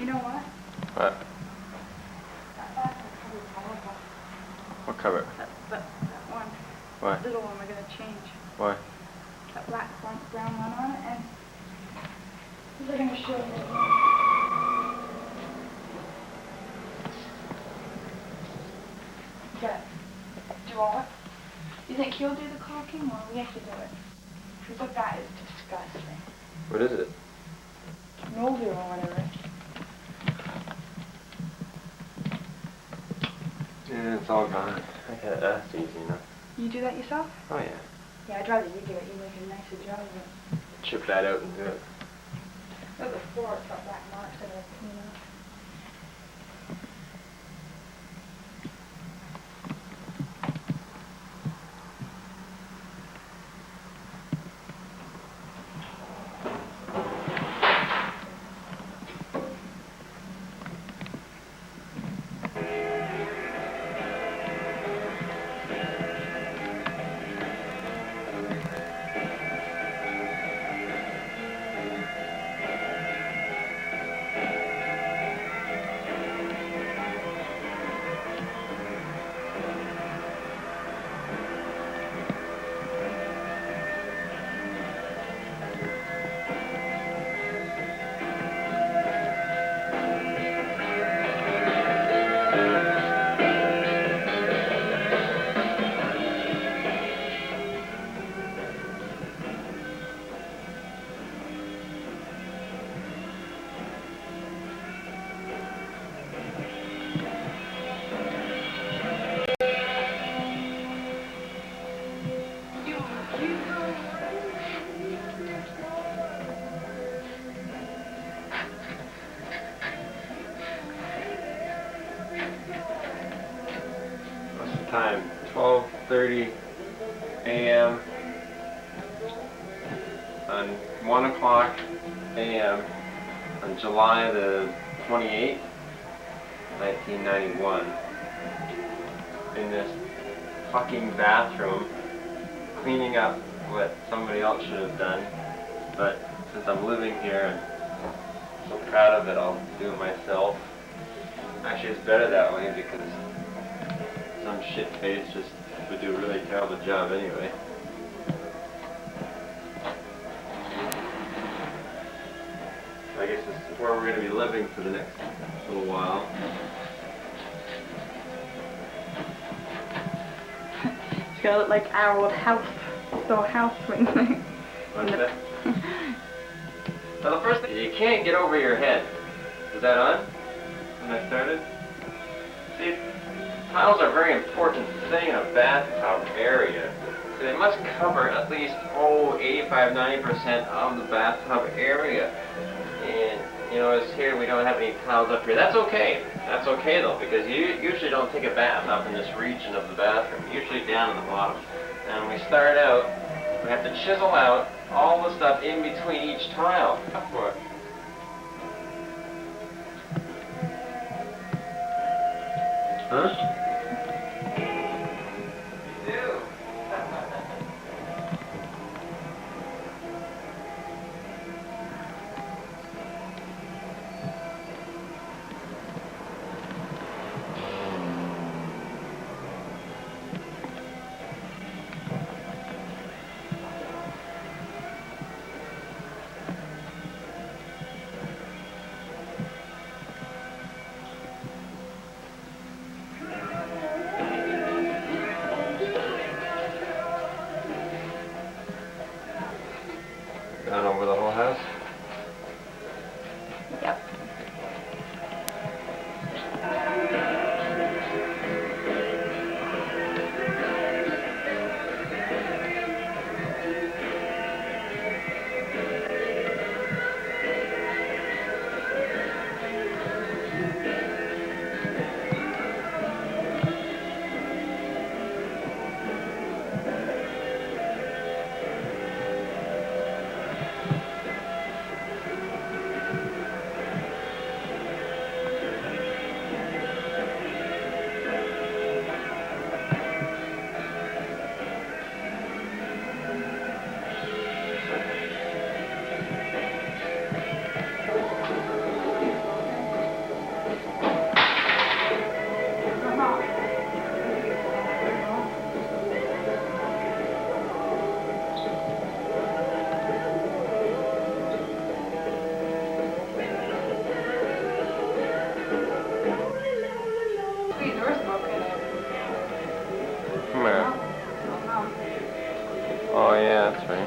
know what? What? That bathroom cover's horrible. What cover? That one. Why? That little one we're going to change. Why? That black brown one on it, and we're going to show you. Yeah. Do you want it? You think he'll do the caulking, or we have to do it? Because that is disgusting. What is it? Mildew or whatever. Yeah, it's all gone. That's easy enough. You do that yourself? Oh, yeah. Yeah, I'd rather you do it. You make a nicer job of it. Chip that out and do it. Look, the floor, it's got black marks in it, you know. What's the time? 12:30 a.m. on 1 o'clock a.m. on July the 28th, 1991. In this fucking bathroom, cleaning up what somebody else should have done. But since I'm living here and so proud of it, I'll do it myself. Actually, it's better that way because some shit-face just would do a really terrible job anyway. I guess this is where we're going to be living for the next little while. It's gonna look like our old house, the house swing thing. What's that? Well, the first thing, you can't get over your head. Was that on when I started? See, tiles are a very important thing in a bathtub area. So they must cover at least, 85–90% of the bathtub area. And, you know, as here we don't have any tiles up here. That's okay. That's okay though, because you usually don't take a bath up in this region of the bathroom. Usually down in the bottom. And when we start out, we have to chisel out all the stuff in between each tile. What? Huh? You do. see.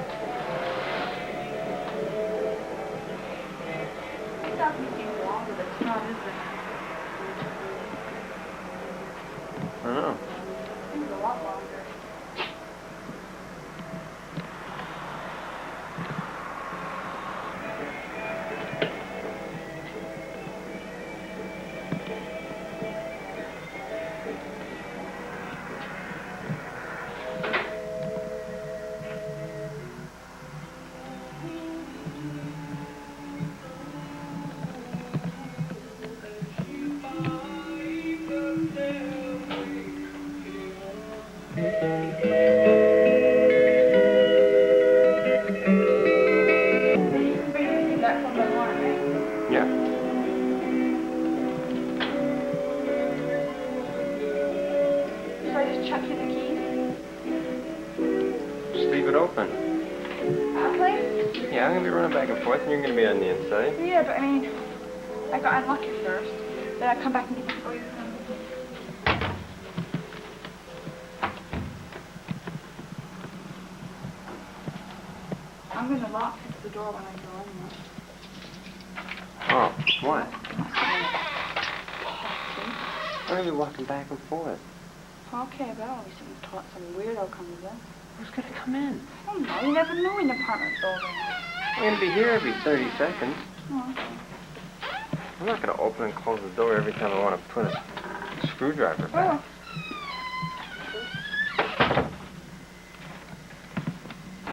It doesn't seem longer, but it's not, is it? I don't know. Seems a lot longer. That from the one, right? Yeah. Should I just chuck you the keys? Just leave it open. Okay. Yeah, I'm gonna be running back and forth, and you're gonna be on the inside. Yeah, but I mean, I got unlucky first. Then I come back and get the toys. I'm gonna lock the door when I go in. Oh, what? Okay. I'm gonna be walking back and forth. Okay, but I don't want some weirdo comes in. Who's gonna come in? I don't know. You never know in an apartment building. I'm gonna be here every 30 seconds. Oh, okay. I'm not gonna open and close the door every time I want to put a screwdriver back. Oh.